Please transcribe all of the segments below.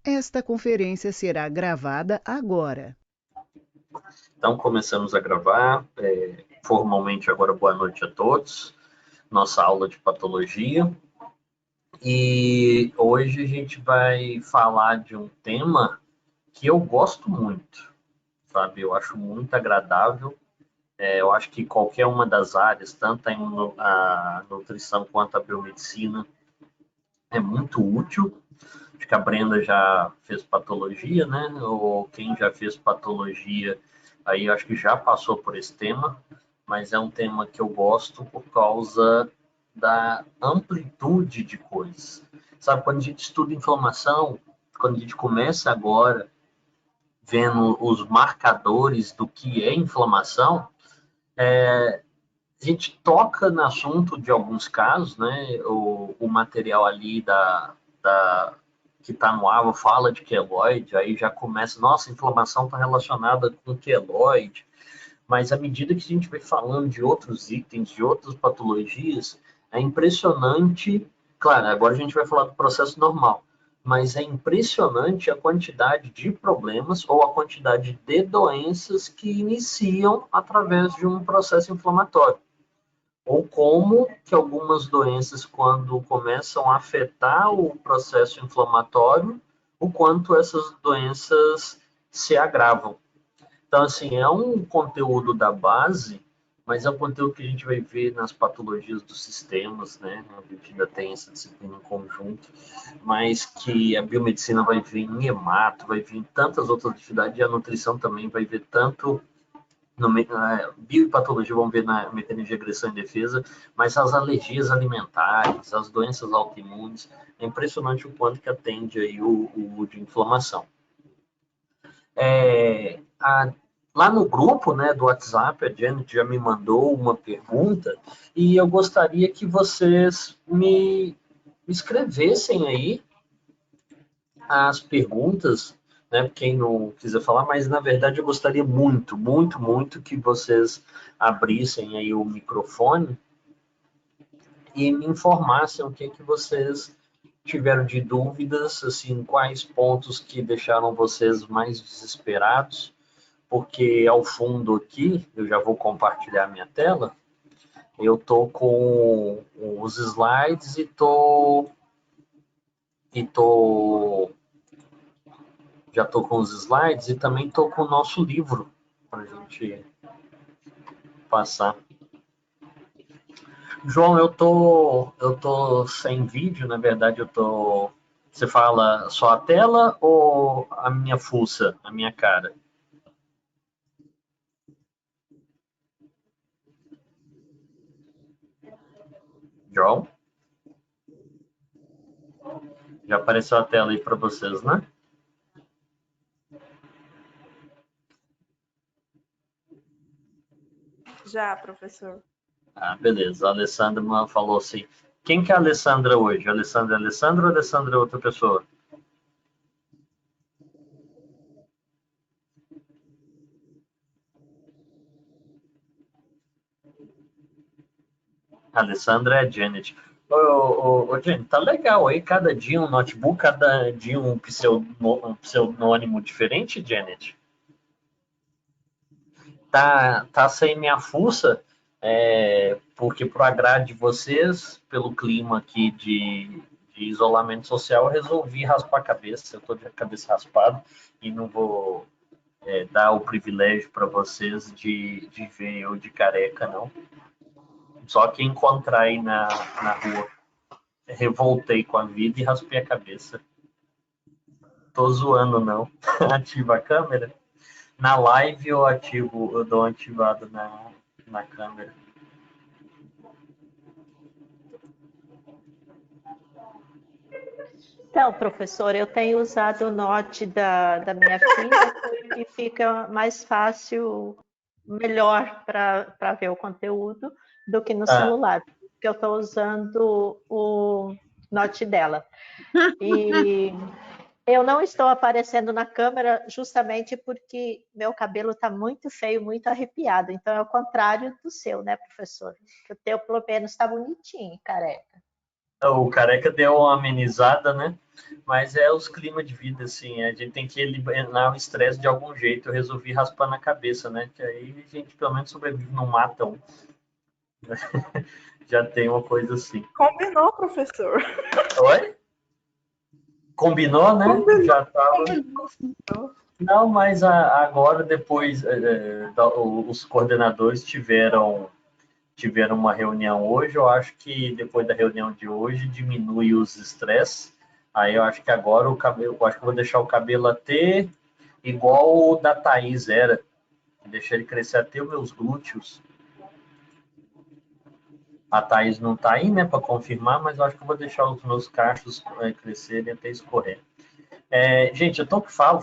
Esta conferência será gravada agora. Então, começamos a gravar. Formalmente, agora, boa noite a todos. Nossa aula de patologia. E hoje a gente vai falar de um tema que eu gosto muito, sabe? Eu acho muito agradável. Eu acho que qualquer uma das áreas, tanto a nutrição quanto a biomedicina, é muito útil. Acho que a Brenda já fez patologia, né? Ou quem já fez patologia, aí acho que já passou por esse tema, mas é um tema que eu gosto por causa da amplitude de coisas. Sabe, quando a gente estuda inflamação, quando a gente começa agora vendo os marcadores do que é inflamação, a gente toca no assunto de alguns casos, né? O material ali que está no AVA fala de queloide, aí já começa, nossa, a inflamação está relacionada com queloide, mas à medida que a gente vai falando de outros itens, de outras patologias, é impressionante. Claro, agora a gente vai falar do processo normal, mas é impressionante a quantidade de problemas ou a quantidade de doenças que iniciam através de um processo inflamatório ou como que algumas doenças, quando começam a afetar o processo inflamatório, o quanto essas doenças se agravam. Então, assim, é um conteúdo da base, mas é um conteúdo que a gente vai ver nas patologias dos sistemas, né? A gente ainda tem essa disciplina em conjunto, mas que a biomedicina vai ver em hemato, vai ver em tantas outras atividades, e a nutrição também vai ver tanto na biopatologia, vamos ver na mecanismo de agressão e defesa, mas as alergias alimentares, as doenças autoimunes, é impressionante o quanto que atende aí o de inflamação. É, a, Lá no grupo, né, do WhatsApp, a Janet já me mandou uma pergunta e eu gostaria que vocês me escrevessem aí as perguntas, né? Quem não quiser falar, mas na verdade eu gostaria muito, muito, muito que vocês abrissem aí o microfone e me informassem o que vocês tiveram de dúvidas, assim, quais pontos que deixaram vocês mais desesperados, porque ao fundo aqui, eu já vou compartilhar minha tela, eu tô com os slides e tô já estou com os slides e também estou com o nosso livro para a gente passar. João, eu tô sem vídeo, na verdade eu tô. Você fala só a tela ou a minha fuça, a minha cara? João, já apareceu a tela aí para vocês, né? Já, professor. Ah, beleza. A Alessandra falou assim. Quem que é a Alessandra hoje? A Alessandra é Alessandra ou a Alessandra é outra pessoa? A Alessandra é a Janet. Ô, Janet, tá legal aí, cada dia um notebook, cada dia um pseudônimo diferente, Janet. Tá sem minha fuça, porque pro agrado de vocês, pelo clima aqui de isolamento social, eu resolvi raspar a cabeça. Eu tô de cabeça raspada e não vou dar o privilégio para vocês de ver eu de careca, não. Só que encontrar aí na rua. Revoltei com a vida e raspei a cabeça. Tô zoando, não. Ativa a câmera. Na live eu dou ativado na câmera. Então, professor, eu tenho usado o Note da minha filha porque fica mais fácil, melhor para ver o conteúdo do que no Ah, celular, porque eu estou usando o Note dela. E eu não estou aparecendo na câmera justamente porque meu cabelo está muito feio, muito arrepiado. Então é o contrário do seu, né, professor? Que o teu, pelo menos, está bonitinho, careca. O Careca deu uma amenizada, né? Mas é os climas de vida, assim, a gente tem que eliminar o estresse de algum jeito. Eu resolvi raspar na cabeça, né? Que aí a gente pelo menos sobrevive, não mata um. Já tem uma coisa assim. Combinou, professor. Oi? Combinou, né? Combinou. Já tava. Combinou. Não, mas agora, depois, os coordenadores tiveram uma reunião hoje. Eu acho que depois da reunião de hoje diminui os estresses. Aí eu acho que agora o cabelo, eu acho que eu vou deixar o cabelo até igual o da Thaís era. Deixar ele crescer até os meus glúteos. A Thaís não tá aí, né, para confirmar, mas eu acho que eu vou deixar os meus cachos crescerem até escorrer. Gente, eu tô que falo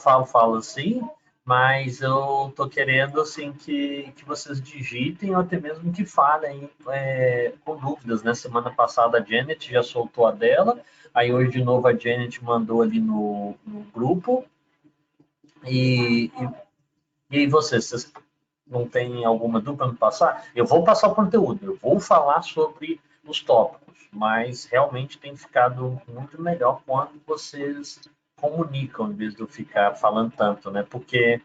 assim, mas eu tô querendo assim que vocês digitem ou até mesmo que falem com dúvidas, né? Semana passada a Janet já soltou a dela, aí hoje de novo a Janet mandou ali no grupo. E aí vocês não têm alguma dúvida para me passar? Eu vou passar o conteúdo, eu vou falar sobre os tópicos, mas realmente tem ficado muito melhor quando vocês comunicam, em vez de eu ficar falando tanto, né? Porque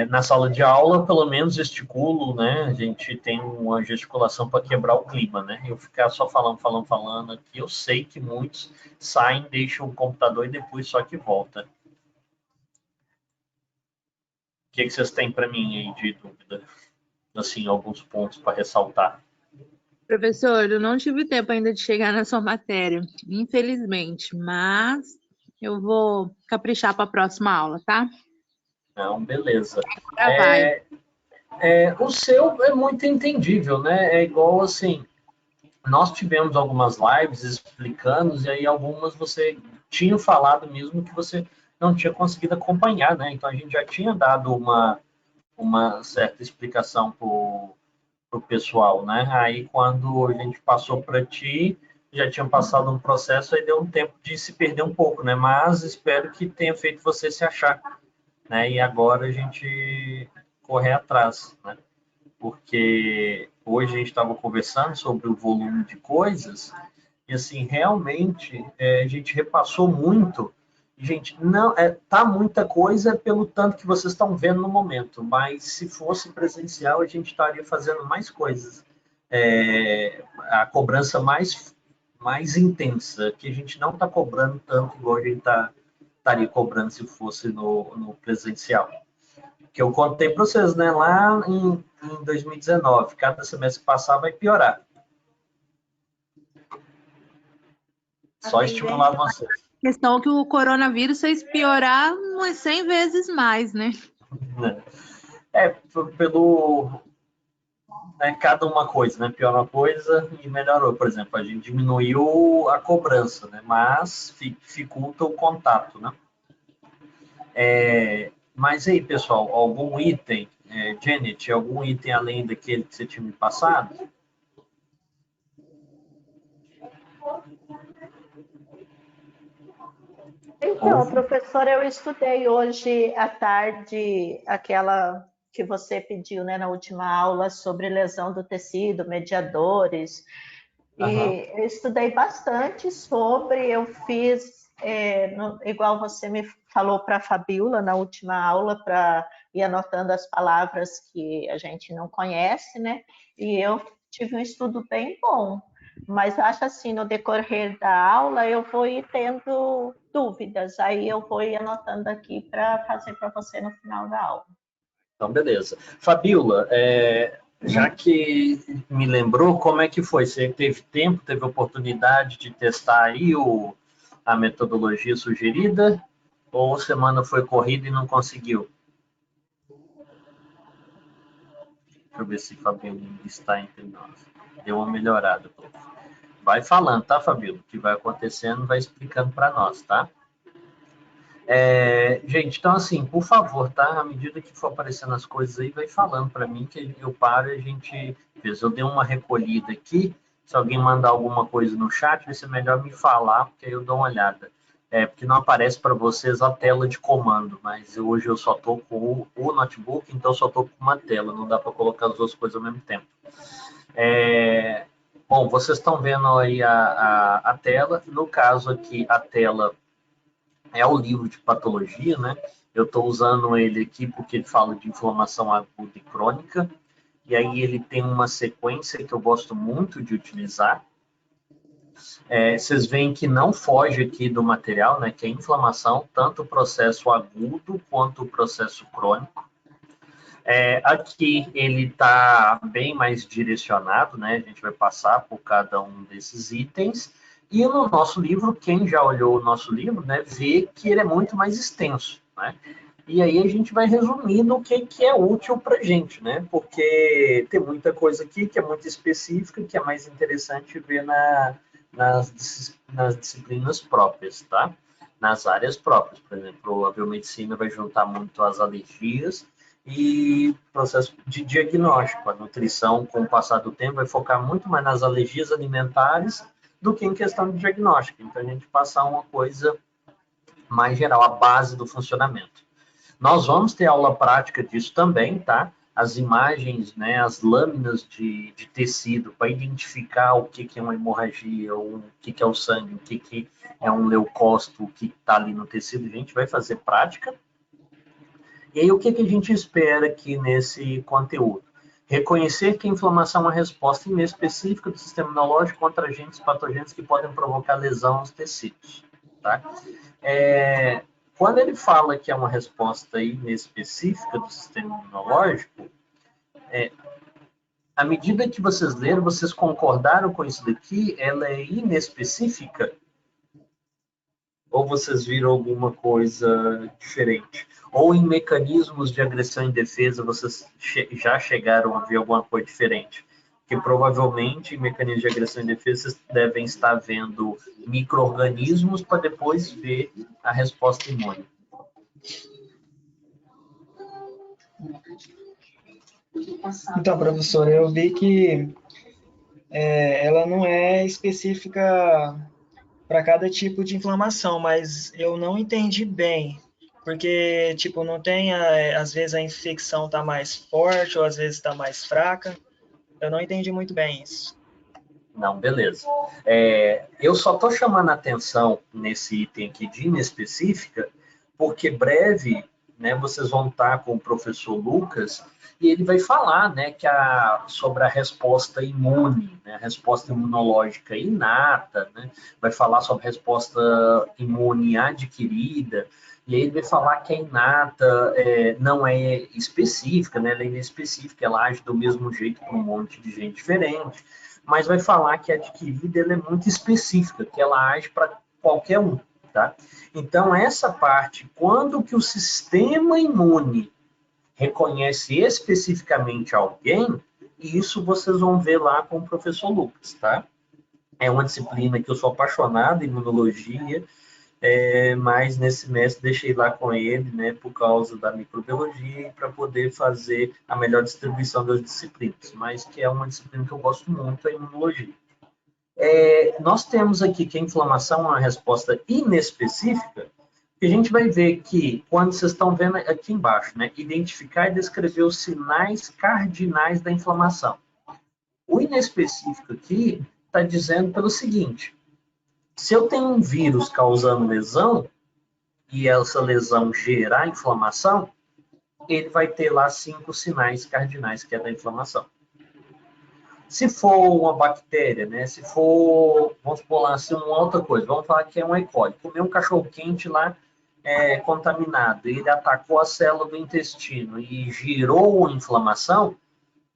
na sala de aula, pelo menos gesticulo, né? A gente tem uma gesticulação para quebrar o clima, né? Eu ficar só falando aqui, eu sei que muitos saem, deixam o computador e depois só que volta. O que vocês têm para mim aí de dúvida? Assim, alguns pontos para ressaltar. Professor, eu não tive tempo ainda de chegar na sua matéria, infelizmente, mas eu vou caprichar para a próxima aula, tá? Não, beleza. Já vai. O seu é muito entendível, né? É igual assim, nós tivemos algumas lives explicando, e aí algumas você tinha falado mesmo que você não tinha conseguido acompanhar, né? Então a gente já tinha dado uma certa explicação para o pessoal, né? Aí quando a gente passou para ti, já tinha passado um processo, aí deu um tempo de se perder um pouco, né? Mas espero que tenha feito você se achar, né? E agora a gente correr atrás, né? Porque hoje a gente estava conversando sobre o volume de coisas e assim realmente a gente repassou muito. Gente, não tá muita coisa pelo tanto que vocês estão vendo no momento, mas se fosse presencial a gente estaria fazendo mais coisas. A cobrança mais intensa, que a gente não está cobrando tanto igual a gente estaria cobrando se fosse no presencial. Que eu contei para vocês, né? Lá em 2019, cada semestre que passar vai piorar. Só estimular vocês. A questão é que o coronavírus fez piorar umas 100 vezes mais, né? Pelo cada uma coisa, né? Pior uma coisa e melhorou. Por exemplo, a gente diminuiu a cobrança, né? Mas dificulta o contato, né? Mas aí, pessoal, algum item, Janet, algum item além daquele que você tinha me passado? Então, professor, eu estudei hoje à tarde aquela que você pediu, né, na última aula sobre lesão do tecido, mediadores. E eu estudei bastante sobre, eu fiz, igual você me falou para a Fabiola na última aula, para ir anotando as palavras que a gente não conhece, né? E eu tive um estudo bem bom. Mas acho assim, no decorrer da aula, eu vou ir tendo dúvidas. Aí eu vou ir anotando aqui para fazer para você no final da aula. Então, beleza. Fabiola, já que me lembrou, como é que foi? Você teve tempo, teve oportunidade de testar aí a metodologia sugerida? Ou a semana foi corrida e não conseguiu? Deixa eu ver se Fabiola está entre nós. Deu uma melhorada. Vai falando, tá, Fabiola? O que vai acontecendo, vai explicando para nós, tá? Gente, então assim, por favor, tá? À medida que for aparecendo as coisas aí, vai falando para mim que eu paro e a gente fez. Eu dei uma recolhida aqui. Se alguém mandar alguma coisa no chat, vai ser melhor me falar, porque aí eu dou uma olhada. Porque não aparece para vocês a tela de comando, mas hoje eu só estou com o notebook, então só estou com uma tela, não dá para colocar as duas coisas ao mesmo tempo. Bom, vocês estão vendo aí a tela. No caso aqui, a tela é o livro de patologia, né? Eu estou usando ele aqui porque ele fala de inflamação aguda e crônica. E aí ele tem uma sequência que eu gosto muito de utilizar. Vocês veem que não foge aqui do material, né? Que é inflamação, tanto o processo agudo quanto o processo crônico. Aqui ele está bem mais direcionado, né? A gente vai passar por cada um desses itens. E no nosso livro, quem já olhou o nosso livro, né, vê que ele é muito mais extenso, né? E aí a gente vai resumindo o que é útil para a gente, né? Porque tem muita coisa aqui que é muito específica, que é mais interessante ver nas disciplinas próprias, tá? Nas áreas próprias. Por exemplo, a biomedicina vai juntar muito as alergias e processo de diagnóstico. A nutrição, com o passar do tempo, vai focar muito mais nas alergias alimentares do que em questão de diagnóstico. Então, a gente passar uma coisa mais geral, a base do funcionamento. Nós vamos ter aula prática disso também, tá? As imagens, né, as lâminas de tecido para identificar o que é uma hemorragia, o que é o sangue, o que é um leucócito, o que está ali no tecido, a gente vai fazer prática. E aí, o que a gente espera aqui nesse conteúdo? Reconhecer que a inflamação é uma resposta inespecífica do sistema imunológico contra agentes patogênicos que podem provocar lesão aos tecidos. Tá? Quando ele fala que é uma resposta inespecífica do sistema imunológico, à medida que vocês leram, vocês concordaram com isso daqui? Ela é inespecífica? Ou vocês viram alguma coisa diferente? Ou em mecanismos de agressão e defesa, vocês já chegaram a ver alguma coisa diferente? Porque provavelmente em mecanismos de agressão e defesa, vocês devem estar vendo micro-organismos para depois ver a resposta imune. Então, professor, eu vi que ela não é específica para cada tipo de inflamação, mas eu não entendi bem, porque, tipo, não tem, às vezes a infecção está mais forte ou às vezes está mais fraca. Eu não entendi muito bem isso. Não, beleza. Eu só estou chamando a atenção nesse item aqui de inespecífica, porque breve, né, vocês vão estar com o professor Lucas e ele vai falar, né, sobre a resposta imune, né, a resposta imunológica inata, né, vai falar sobre a resposta imune adquirida, e aí ele vai falar que a inata não é específica, né, ela é inespecífica, ela age do mesmo jeito para um monte de gente diferente, mas vai falar que a adquirida ela é muito específica, que ela age para qualquer um. Tá? Então, essa parte, quando que o sistema imune reconhece especificamente alguém, isso vocês vão ver lá com o professor Lucas. Tá? É uma disciplina que eu sou apaixonado, imunologia, mas nesse semestre deixei lá com ele, né, por causa da microbiologia e para poder fazer a melhor distribuição das disciplinas, mas que é uma disciplina que eu gosto muito, a imunologia. Nós temos aqui que a inflamação é uma resposta inespecífica, e a gente vai ver que, quando vocês estão vendo aqui embaixo, né, identificar e descrever os sinais cardinais da inflamação. O inespecífico aqui está dizendo pelo seguinte: se eu tenho um vírus causando lesão, e essa lesão gerar inflamação, ele vai ter lá 5 sinais cardinais, que é da inflamação. Se for uma bactéria, né? Se for, vamos supor lá, assim, uma outra coisa, vamos falar que é um E. coli, comer um cachorro quente lá contaminado, ele atacou a célula do intestino e gerou inflamação,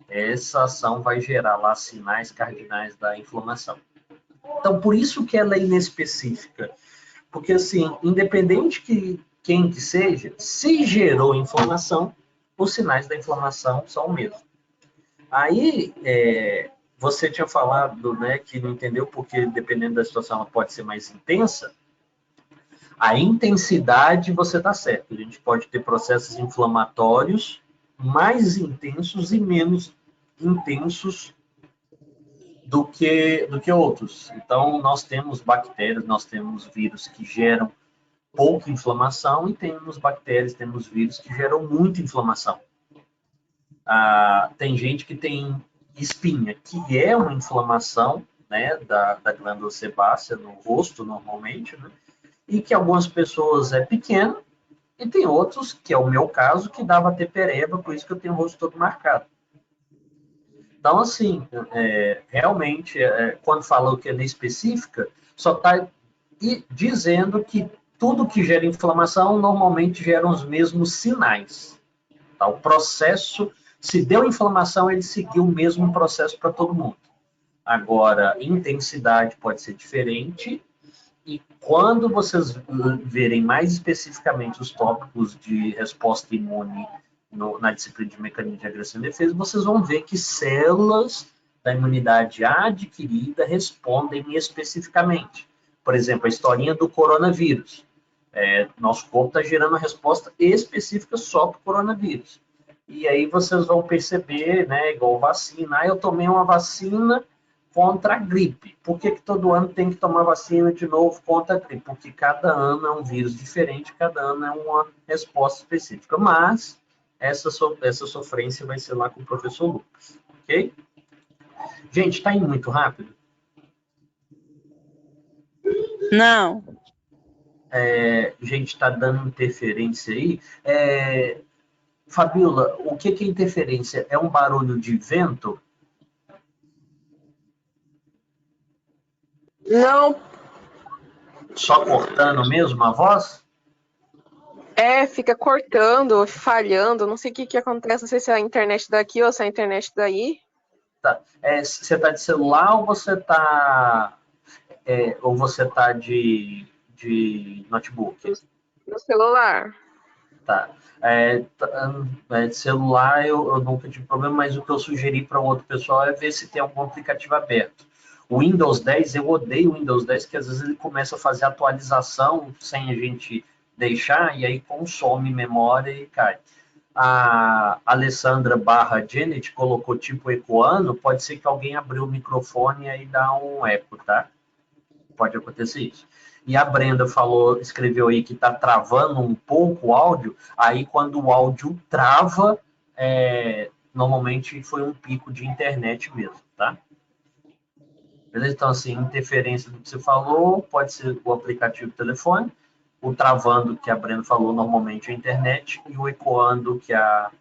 essa ação vai gerar lá sinais cardinais da inflamação. Então, por isso que ela é inespecífica. Porque, assim, independente de quem que seja, se gerou inflamação, os sinais da inflamação são o mesmo. Aí, você tinha falado, né, que não entendeu porque, dependendo da situação, ela pode ser mais intensa. A intensidade, você está certo. A gente pode ter processos inflamatórios mais intensos e menos intensos do que outros. Então, nós temos bactérias, nós temos vírus que geram pouca inflamação e temos bactérias, temos vírus que geram muita inflamação. Tem gente que tem espinha, que é uma inflamação, né, da glândula sebácea no rosto, normalmente, né, e que algumas pessoas é pequeno, e tem outros, que é o meu caso, que dava até pereba, por isso que eu tenho o rosto todo marcado. Então, assim, realmente, quando fala que é específica, só está dizendo que tudo que gera inflamação normalmente gera os mesmos sinais. Tá? O processo, se deu inflamação, ele seguiu o mesmo processo para todo mundo. Agora, intensidade pode ser diferente, e quando vocês verem mais especificamente os tópicos de resposta imune na disciplina de mecanismo de agressão e defesa, vocês vão ver que células da imunidade adquirida respondem especificamente. Por exemplo, a historinha do coronavírus. Nosso corpo está gerando uma resposta específica só para o coronavírus. E aí vocês vão perceber, né, igual vacina, eu tomei uma vacina contra a gripe. Por que todo ano tem que tomar vacina de novo contra a gripe? Porque cada ano é um vírus diferente, cada ano é uma resposta específica. Mas essa sofrência vai ser lá com o professor Lucas, ok? Gente, está indo muito rápido? Não. Gente, está dando interferência aí. Fabiola, o que é interferência? É um barulho de vento? Não, Só cortando mesmo a voz? fica cortando, falhando, não sei o que acontece, não sei se é a internet daqui ou se é a internet daí. Tá. Você está de celular ou você está de notebook? No celular. Tá. De celular eu nunca tive problema, mas o que eu sugeri para o outro pessoal é ver se tem algum aplicativo aberto. O Windows 10, eu odeio o Windows 10, que às vezes ele começa a fazer atualização sem a gente deixar, e aí consome memória e cai. A Alessandra Janet colocou tipo ecoando, pode ser que alguém abriu o microfone e aí dá um eco, tá? Pode acontecer isso. E a Brenda escreveu aí que está travando um pouco o áudio, aí quando o áudio trava, normalmente foi um pico de internet mesmo, tá? Beleza? Então, assim, interferência do que você falou, pode ser o aplicativo do telefone, o travando, que a Brenda falou, normalmente é a internet, e o ecoando, que a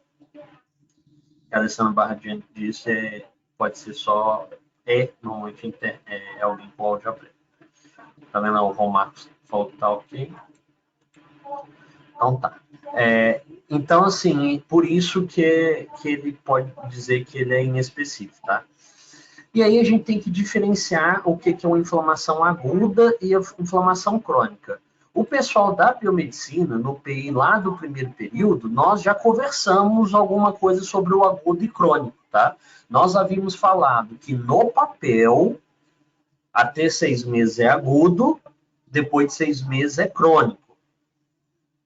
Alessandra disse, pode ser só, normalmente alguém com áudio aberto. Tá vendo? O João Marcos falou que tá ok. Então tá. Então, assim, por isso que ele pode dizer que ele é inespecífico, tá? E aí a gente tem que diferenciar o que é uma inflamação aguda e a inflamação crônica. O pessoal da biomedicina, no PI lá do primeiro período, nós já conversamos alguma coisa sobre o agudo e crônico, tá? Nós havíamos falado que no papel, até 6 meses é agudo, depois de 6 meses é crônico.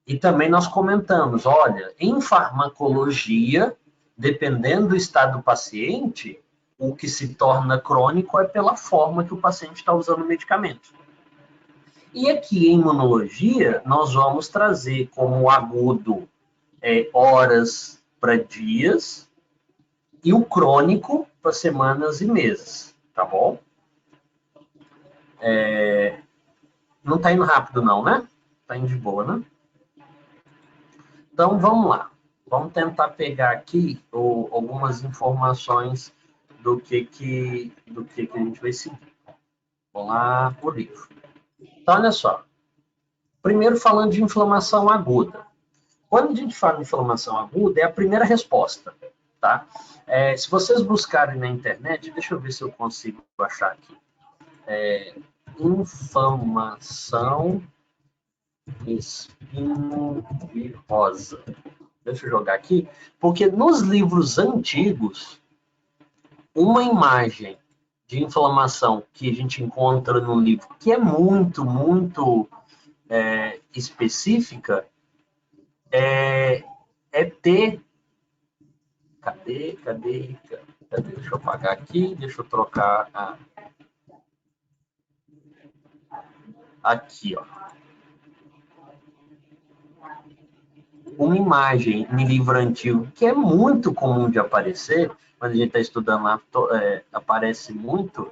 E também nós comentamos, olha, em farmacologia, dependendo do estado do paciente, o que se torna crônico é pela forma que o paciente está usando o medicamento. E aqui em imunologia, nós vamos trazer como agudo horas para dias e o crônico para semanas e meses, tá bom? Não está indo rápido não, né? Está indo de boa, né? Então, vamos lá. Vamos tentar pegar aqui algumas informações do que a gente vai seguir. Vamos lá por livro. Então, olha só. Primeiro, falando de inflamação aguda. Quando a gente fala em inflamação aguda, é a primeira resposta, tá? Se vocês buscarem na internet, deixa eu ver se eu consigo achar aqui. Inflamação espinhosa. Deixa eu jogar aqui, porque nos livros antigos, uma imagem de inflamação que a gente encontra no livro, que é muito, muito específica, é ter... Cadê? Deixa eu apagar aqui, deixa eu trocar aqui, ó. Uma imagem em livro antigo que é muito comum de aparecer quando a gente está estudando lá, aparece muito.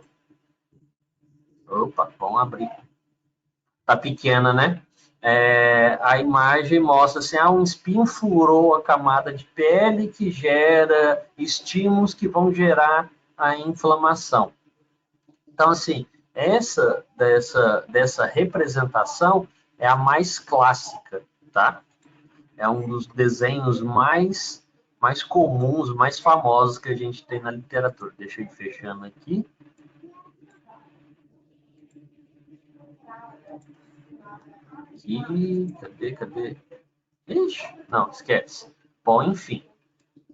Opa, vamos abrir. Tá pequena, né? A imagem mostra assim, um espinho furou a camada de pele que gera estímulos que vão gerar a inflamação. Então, assim, dessa representação é a mais clássica, tá? É um dos desenhos mais comuns, mais famosos que a gente tem na literatura. Deixa eu ir fechando aqui. Cadê? Ixi, não, esquece. Bom, enfim.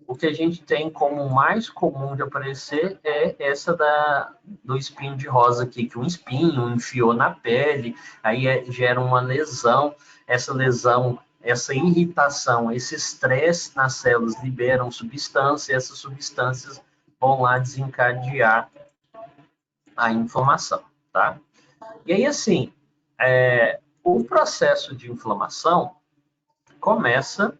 O que a gente tem como mais comum de aparecer é essa do espinho de rosa aqui, que um espinho enfiou na pele, aí gera uma lesão. Essa lesão, essa irritação, esse estresse nas células liberam substâncias, e essas substâncias vão lá desencadear a inflamação, tá? E aí, assim, o processo de inflamação começa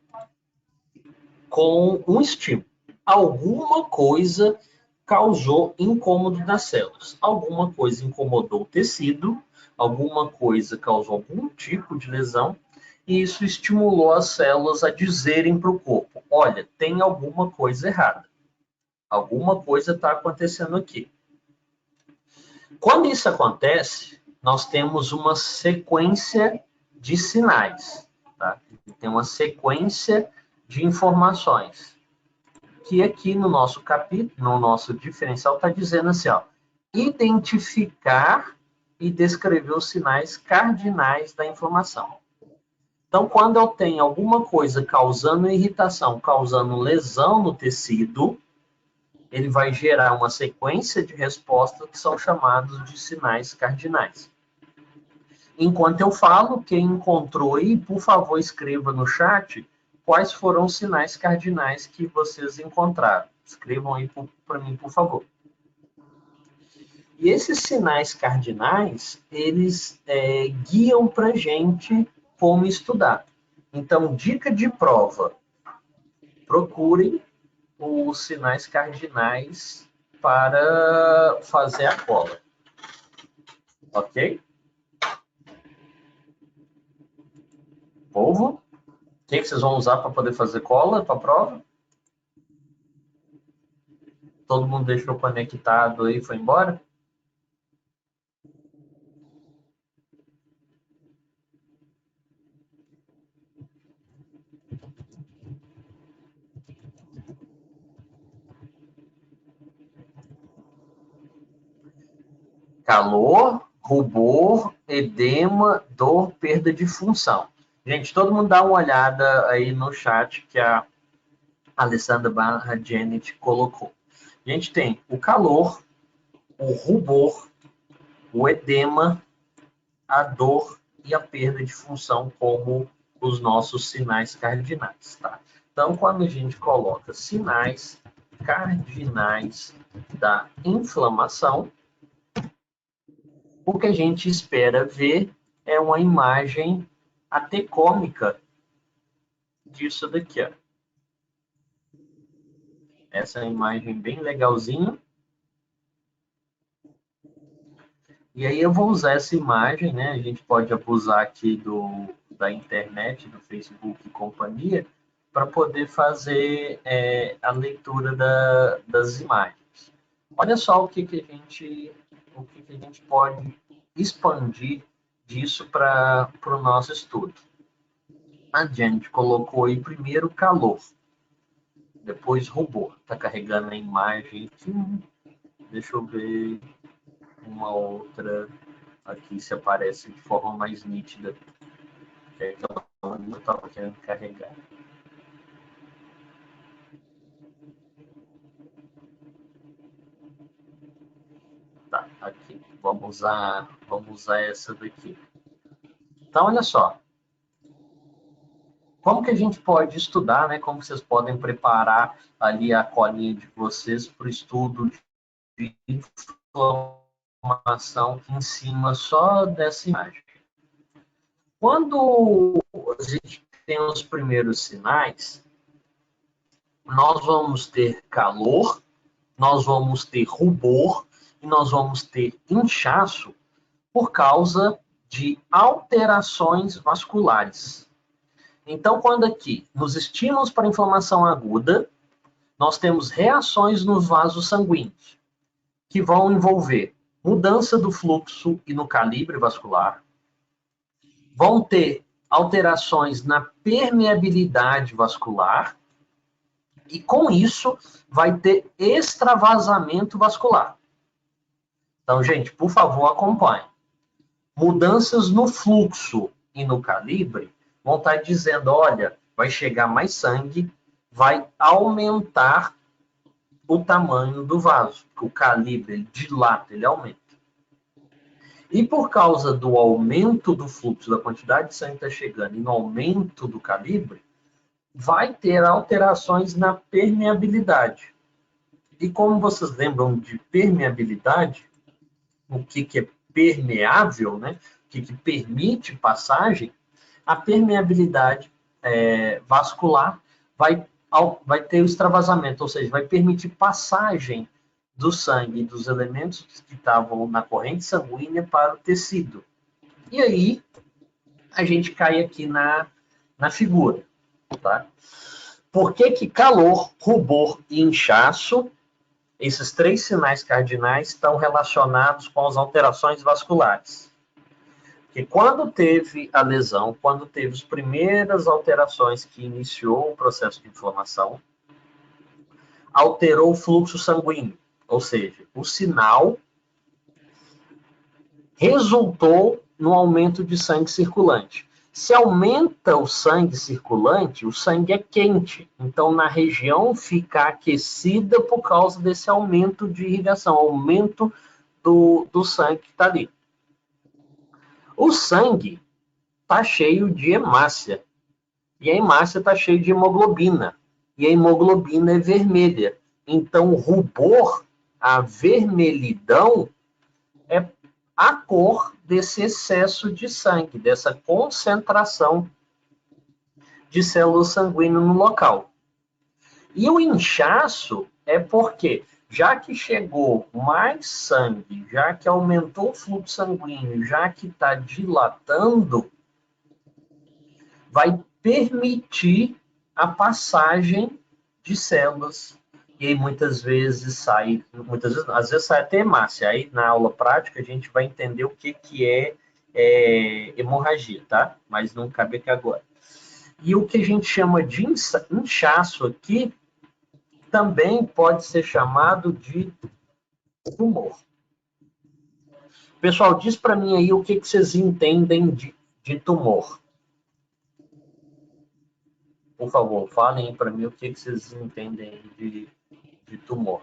com um estímulo. Alguma coisa causou incômodo nas células. Alguma coisa incomodou o tecido, alguma coisa causou algum tipo de lesão, e isso estimulou as células a dizerem para o corpo: olha, tem alguma coisa errada. Alguma coisa está acontecendo aqui. Quando isso acontece, nós temos uma sequência de sinais, tá? Tem uma sequência de informações, que aqui no nosso capítulo, no nosso diferencial, está dizendo assim, identificar e descrever os sinais cardinais da inflamação. Então, quando eu tenho alguma coisa causando irritação, causando lesão no tecido, ele vai gerar uma sequência de respostas que são chamados de sinais cardinais. Enquanto eu falo, quem encontrou aí, por favor, escreva no chat quais foram os sinais cardinais que vocês encontraram. Escrevam aí para mim, por favor. E esses sinais cardinais, eles guiam para a gente como estudar. Então, dica de prova, procurem os sinais cardinais para fazer a cola. Ok? Povo? O que vocês vão usar para poder fazer cola para a prova? Todo mundo deixou conectado aí e foi embora? Calor, rubor, edema, dor, perda de função. Gente, todo mundo dá uma olhada aí no chat que a Alessandra Barra Janet colocou. A gente tem o calor, o rubor, o edema, a dor e a perda de função como os nossos sinais cardinais, tá? Então, quando a gente coloca sinais cardinais da inflamação, o que a gente espera ver é uma imagem até cômica disso daqui, ó. Essa é uma imagem bem legalzinha. E aí eu vou usar essa imagem, né? A gente pode abusar aqui da internet, do Facebook e companhia, para poder fazer a leitura das imagens. Olha só o que a gente pode expandir disso para o nosso estudo. A gente colocou aí primeiro calor, depois rubor. Está carregando a imagem aqui. Deixa eu ver uma outra aqui se aparece de forma mais nítida. Que é aquela que eu estava querendo carregar. Tá, aqui. Vamos usar essa daqui. Então, olha só. Como que a gente pode estudar, né? Como vocês podem preparar ali a colinha de vocês para o estudo de informação em cima só dessa imagem. Quando a gente tem os primeiros sinais, nós vamos ter calor nós vamos ter rubor e nós vamos ter inchaço por causa de alterações vasculares. Então, quando aqui, nos estímulos para inflamação aguda, nós temos reações nos vasos sanguíneos, que vão envolver mudança do fluxo e no calibre vascular, vão ter alterações na permeabilidade vascular, e com isso vai ter extravasamento vascular. Então, gente, por favor, acompanhe. Mudanças no fluxo e no calibre vão estar dizendo, olha, vai chegar mais sangue, vai aumentar o tamanho do vaso, o calibre, ele dilata, ele aumenta. E por causa do aumento do fluxo, da quantidade de sangue que está chegando, e no aumento do calibre, vai ter alterações na permeabilidade. E como vocês lembram de permeabilidade, o que é permeável, né? O que permite passagem, a permeabilidade vascular vai ter o extravasamento, ou seja, vai permitir passagem do sangue e dos elementos que estavam na corrente sanguínea para o tecido. E aí, a gente cai aqui na figura. Tá? Por que calor, rubor e inchaço, esses 3 sinais cardinais, estão relacionados com as alterações vasculares? Porque quando teve a lesão, quando teve as primeiras alterações que iniciou o processo de inflamação, alterou o fluxo sanguíneo, ou seja, o sinal resultou no aumento de sangue circulante. Se aumenta o sangue circulante, o sangue é quente. Então, na região fica aquecida por causa desse aumento de irrigação, aumento do sangue que está ali. O sangue está cheio de hemácia. E a hemácia está cheia de hemoglobina. E a hemoglobina é vermelha. Então, o rubor, a vermelhidão, é a cor desse excesso de sangue, dessa concentração de células sanguíneas no local. E o inchaço é porque, já que chegou mais sangue, já que aumentou o fluxo sanguíneo, já que está dilatando, vai permitir a passagem de células. E aí muitas vezes sai, às vezes sai até hemácia. Aí na aula prática a gente vai entender o que é hemorragia, tá? Mas não cabe aqui agora. E o que a gente chama de inchaço aqui também pode ser chamado de tumor. Pessoal, diz para mim aí o que vocês entendem de tumor. Por favor, falem para mim o que vocês entendem de tumor.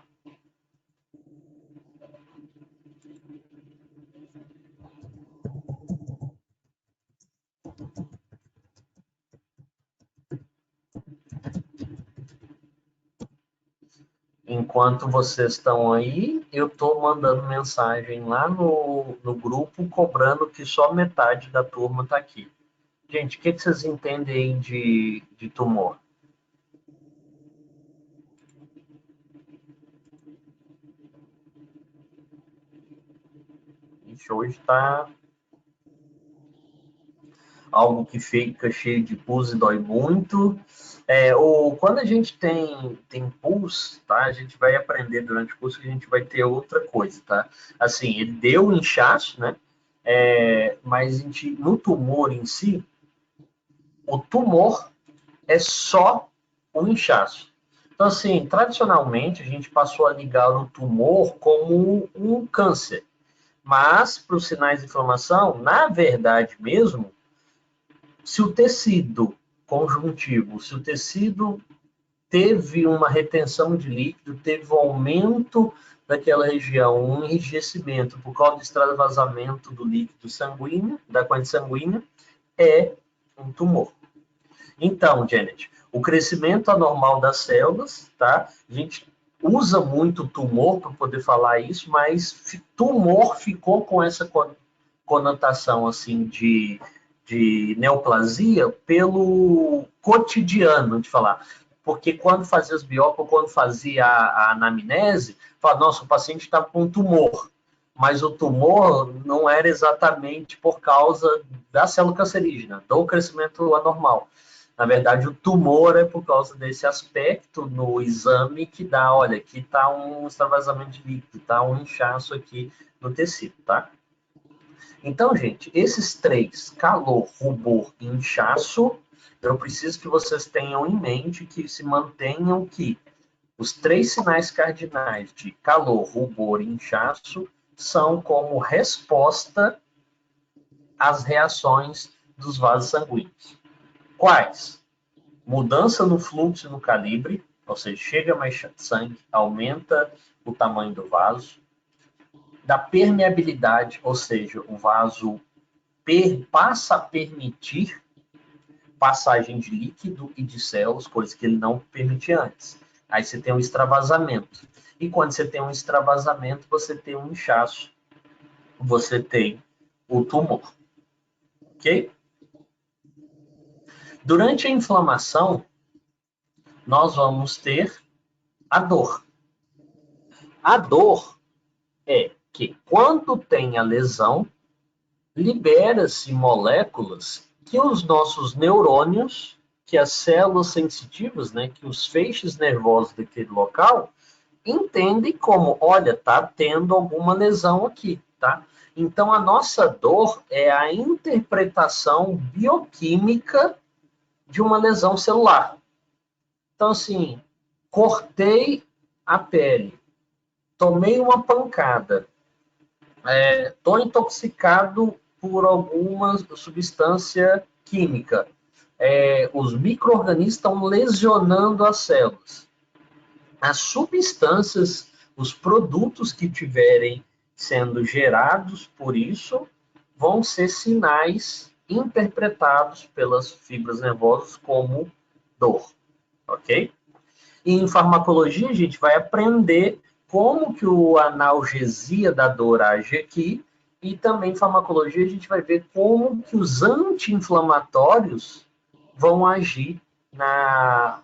Enquanto vocês estão aí, eu estou mandando mensagem lá no grupo, cobrando que só metade da turma está aqui. Gente, o que vocês entendem de tumor? Hoje está algo que fica cheio de pus e dói muito. Ou quando a gente tem pus, tá? A gente vai aprender durante o curso que a gente vai ter outra coisa, tá? Assim, ele deu inchaço, né? Mas no tumor em si, o tumor é só o inchaço. Então, assim, tradicionalmente, a gente passou a ligar o tumor como um câncer. Mas, para os sinais de inflamação, na verdade mesmo, se o tecido conjuntivo, se o tecido teve uma retenção de líquido, teve um aumento daquela região, um enrijecimento por causa do extravasamento do líquido sanguíneo, da corrente sanguínea, é um tumor. Então, Janet, o crescimento anormal das células, tá? A gente usa muito tumor para poder falar isso, mas tumor ficou com essa conotação assim de neoplasia pelo cotidiano de falar. porque quando fazia as biópsias, quando fazia a anamnese, falava, nossa, o paciente estava com um tumor, mas o tumor não era exatamente por causa da célula cancerígena, do crescimento anormal. Na verdade, o tumor é por causa desse aspecto no exame que dá, olha, aqui está um extravasamento de líquido, está um inchaço aqui no tecido, tá? Então, gente, esses três, calor, rubor e inchaço, eu preciso que vocês tenham em mente que se mantenham que os três sinais cardinais de calor, rubor e inchaço são como resposta às reações dos vasos sanguíneos. Quais? Mudança no fluxo e no calibre, ou seja, chega mais sangue, aumenta o tamanho do vaso. Da permeabilidade, ou seja, o vaso passa a permitir passagem de líquido e de células, coisa que ele não permitia antes. Aí você tem um extravasamento. E quando você tem um extravasamento, você tem um inchaço, você tem o tumor. Ok? Durante a inflamação, nós vamos ter a dor. A dor é que quando tem a lesão, libera-se moléculas que os nossos neurônios, que as células sensitivas, né, que os feixes nervosos daquele local, entendem como, olha, tá tendo alguma lesão aqui, tá? Então, a nossa dor é a interpretação bioquímica de uma lesão celular. Então, assim, cortei a pele, tomei uma pancada, estou intoxicado por alguma substância química, os micro-organismos estão lesionando as células. As substâncias, os produtos que tiverem sendo gerados por isso, vão ser sinais interpretados pelas fibras nervosas como dor, ok? E em farmacologia a gente vai aprender como que a analgesia da dor age aqui, e também em farmacologia a gente vai ver como que os anti-inflamatórios vão agir na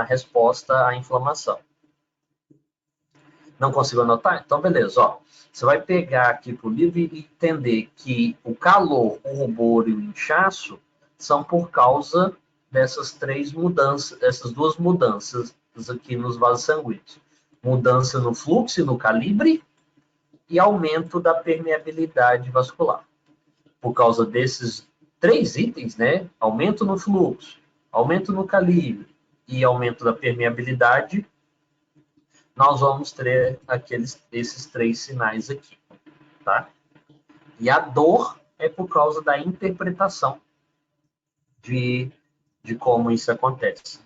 resposta à inflamação. Não consigo anotar? Então, beleza. Ó, você vai pegar aqui para o livro e entender que o calor, o rubor e o inchaço são por causa dessas três mudanças, essas duas mudanças aqui nos vasos sanguíneos. Mudança no fluxo e no calibre e aumento da permeabilidade vascular. Por causa desses três itens, né? Aumento no fluxo, aumento no calibre e aumento da permeabilidade, nós vamos ter esses três sinais aqui, tá? E a dor é por causa da interpretação de como isso acontece,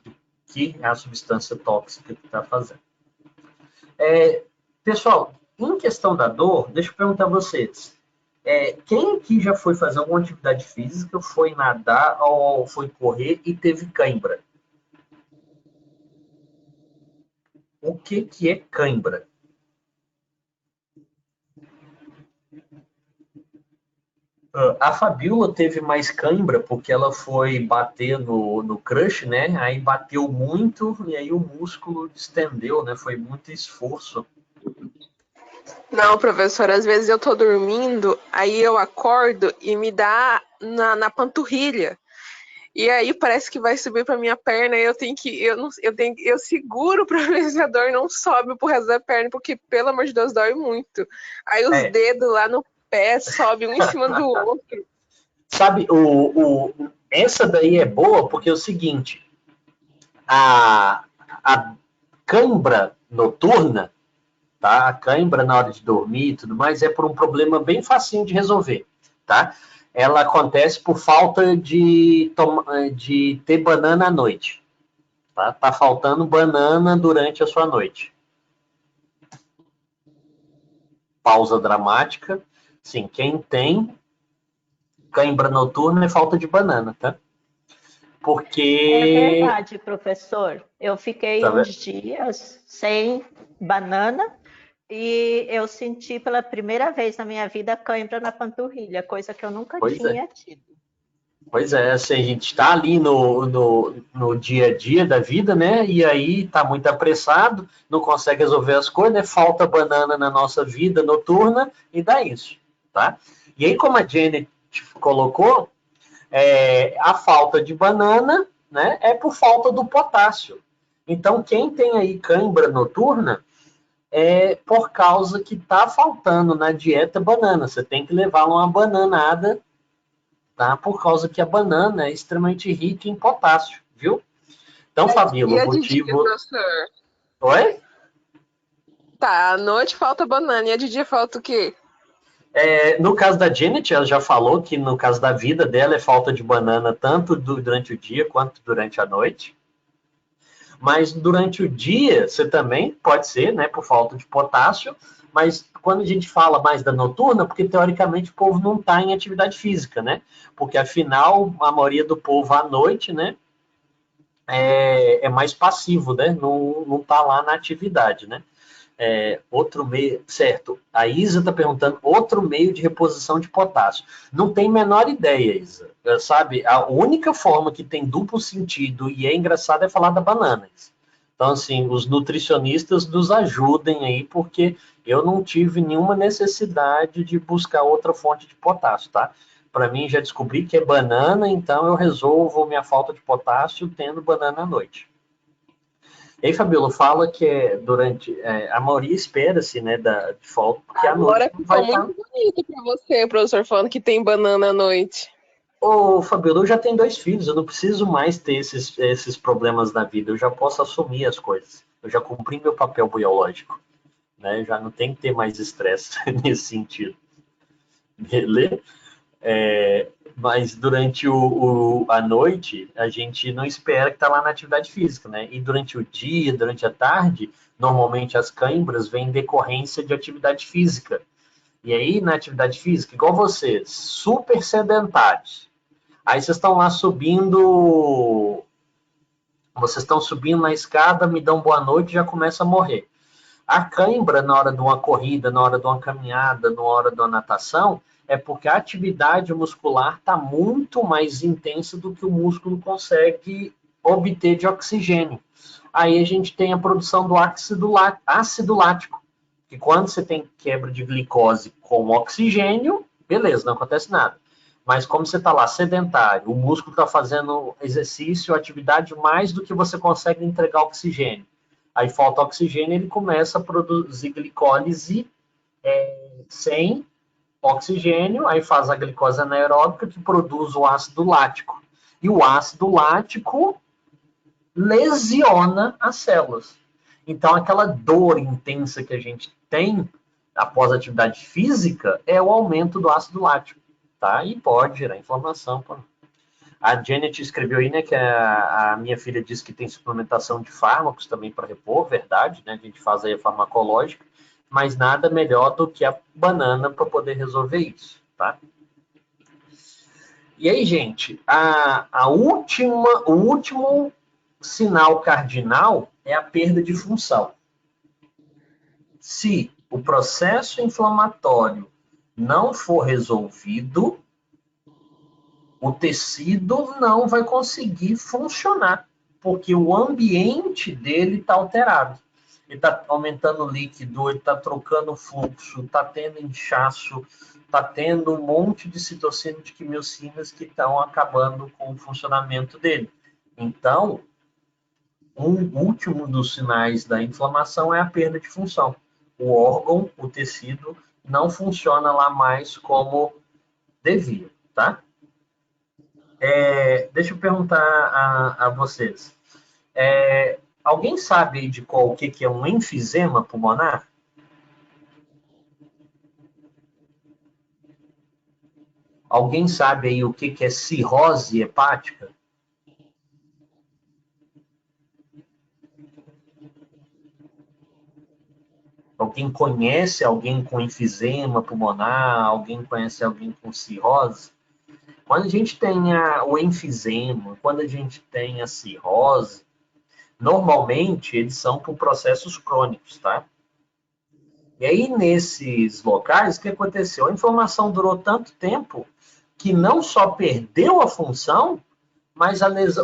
que é a substância tóxica que está fazendo. Pessoal, em questão da dor, deixa eu perguntar a vocês, quem aqui já foi fazer alguma atividade física, foi nadar ou foi correr e teve cãibra? O que é cãibra? A Fabiola teve mais cãibra porque ela foi bater no crush, né? Aí bateu muito e aí o músculo distendeu, né? Foi muito esforço. Não, professor, às vezes eu tô dormindo, aí eu acordo e me dá na panturrilha. E aí parece que vai subir para minha perna e eu seguro para ver se a dor não sobe pro resto da perna, porque pelo amor de Deus dói muito. Aí os dedos lá no pé sobem um em cima do outro. Sabe, essa daí é boa porque é o seguinte, a cãibra noturna, tá? A cãibra na hora de dormir e tudo mais é por um problema bem facinho de resolver, tá? Ela acontece por falta de ter banana à noite. Tá faltando banana durante a sua noite. Pausa dramática. Sim, quem tem cãibra noturna é falta de banana, tá? Porque... É verdade, professor. Eu fiquei uns dias sem banana e eu senti pela primeira vez na minha vida cãibra na panturrilha, coisa que eu nunca tinha tido. Pois é, assim, a gente está ali no dia a dia da vida, né? E aí está muito apressado, não consegue resolver as coisas, né? Falta banana na nossa vida noturna e dá isso, tá? E aí, como a Janet colocou, a falta de banana, né, é por falta do potássio. Então, quem tem aí cãibra noturna é por causa que está faltando na dieta banana. Você tem que levar uma bananada, tá? Por causa que a banana é extremamente rica em potássio, viu? Então, Fabíola, E o a de dia, motivo... professor? Oi? Tá, à noite falta banana e a de dia falta o quê? No caso da Janet, ela já falou que no caso da vida dela é falta de banana tanto durante o dia quanto durante a noite. Mas durante o dia, você também pode ser, né, por falta de potássio, mas quando a gente fala mais da noturna, porque teoricamente o povo não está em atividade física, né? Porque afinal, a maioria do povo à noite, né, é mais passivo, né? Não está lá na atividade, né? Outro meio, certo? A Isa está perguntando outro meio de reposição de potássio. Não tem menor ideia, Isa. Sabe, a única forma que tem duplo sentido e é engraçado é falar da banana. Então, assim, os nutricionistas nos ajudem aí, porque eu não tive nenhuma necessidade de buscar outra fonte de potássio, tá? Para mim, já descobri que é banana, então eu resolvo minha falta de potássio tendo banana à noite. E aí, Fabíola, fala que durante. A maioria espera-se, né, de falta, porque à noite Agora não vai ficou estar. muito bonito pra você, professor, falando que tem banana à noite. Ô, Fabíola, eu já tenho 2 filhos, eu não preciso mais ter esses problemas na vida, eu já posso assumir as coisas. Eu já cumpri meu papel biológico, né? Já não tem que ter mais estresse nesse sentido. Beleza? Mas durante a noite, a gente não espera que está lá na atividade física, né? E durante o dia, durante a tarde, normalmente as câimbras vêm em decorrência de atividade física. E aí, na atividade física, igual vocês, super sedentários. Aí vocês estão subindo na escada, me dão boa noite e já começa a morrer. A cãibra, na hora de uma corrida, na hora de uma caminhada, na hora de uma natação, é porque a atividade muscular está muito mais intensa do que o músculo consegue obter de oxigênio. Aí a gente tem a produção do ácido lático, que quando você tem quebra de glicose com oxigênio, beleza, não acontece nada. Mas como você está lá sedentário, o músculo está fazendo exercício, atividade mais do que você consegue entregar oxigênio. Aí falta oxigênio, ele começa a produzir glicólise sem oxigênio, aí faz a glicose anaeróbica que produz o ácido lático. E o ácido lático lesiona as células. Então, aquela dor intensa que a gente tem após a atividade física é o aumento do ácido lático, tá? E pode gerar inflamação. A Janet escreveu aí, né, que a minha filha disse que tem suplementação de fármacos também para repor, verdade, né? A gente faz aí a farmacológica, mas nada melhor do que a banana para poder resolver isso, tá? E aí, gente, o último sinal cardinal é a perda de função. Se o processo inflamatório não for resolvido, o tecido não vai conseguir funcionar, porque o ambiente dele está alterado. Ele está aumentando o líquido, ele está trocando fluxo, está tendo inchaço, está tendo um monte de citocinas, de quimiocinas que estão acabando com o funcionamento dele. Então, um último dos sinais da inflamação é a perda de função. O órgão, o tecido, não funciona lá mais como devia, tá? Deixa eu perguntar a vocês. Alguém sabe aí de o que é um enfisema pulmonar? Alguém sabe aí o que é cirrose hepática? Alguém conhece alguém com enfisema pulmonar? Alguém conhece alguém com cirrose? Quando a gente tem o enfisema, quando a gente tem a cirrose, normalmente eles são por processos crônicos, tá? E aí, nesses locais, o que aconteceu? A inflamação durou tanto tempo que não só perdeu a função, mas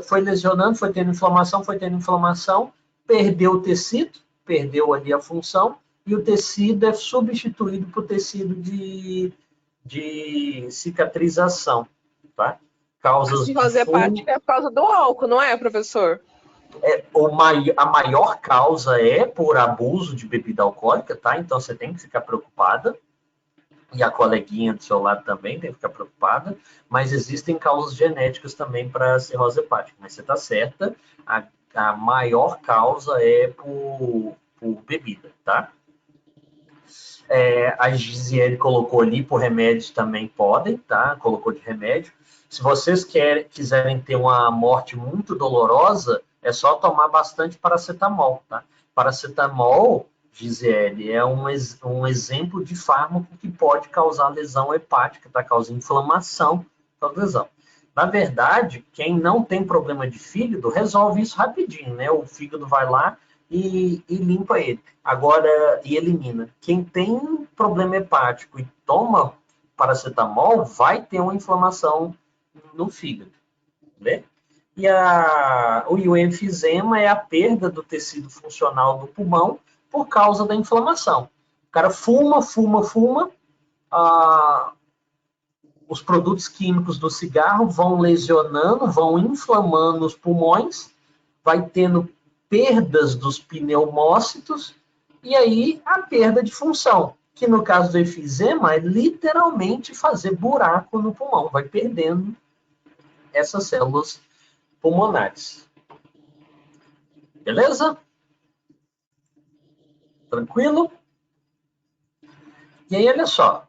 foi lesionando, foi tendo inflamação, perdeu o tecido, perdeu ali a função, e o tecido é substituído por tecido de cicatrização, tá? Causas A cirrose hepática é por causa do álcool, não é, professor? A maior causa é por abuso de bebida alcoólica, tá? Então você tem que ficar preocupada. E a coleguinha do seu lado também tem que ficar preocupada. Mas existem causas genéticas também para cirrose hepática. Mas você está certa, a maior causa é por bebida, tá? A Gisele colocou ali por remédios também podem, tá? Colocou de remédio. Se vocês quiserem ter uma morte muito dolorosa, é só tomar bastante paracetamol, tá? Paracetamol, Gisele, é um exemplo de fármaco que pode causar lesão hepática, tá? Causa inflamação, causa lesão. Na verdade, quem não tem problema de fígado, resolve isso rapidinho, né? O fígado vai lá e limpa ele. Agora, e elimina. Quem tem problema hepático e toma paracetamol, vai ter uma inflamação no fígado, né? E o enfisema é a perda do tecido funcional do pulmão por causa da inflamação. O cara fuma, os produtos químicos do cigarro vão lesionando, vão inflamando os pulmões, vai tendo perdas dos pneumócitos, e aí a perda de função, que no caso do enfisema é literalmente fazer buraco no pulmão, vai perdendo essas células pulmonares. Beleza? Tranquilo? E aí, olha só.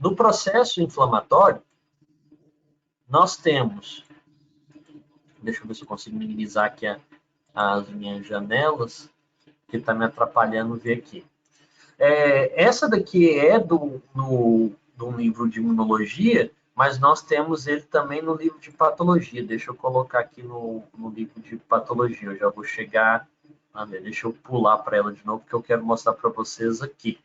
No processo inflamatório, nós temos... Deixa eu ver se eu consigo minimizar aqui as minhas janelas, que está me atrapalhando ver aqui. Essa daqui é do livro de imunologia, mas nós temos ele também no livro de patologia. Deixa eu colocar aqui no livro de patologia. Eu já vou chegar... Deixa eu pular para ela de novo, porque eu quero mostrar para vocês aqui.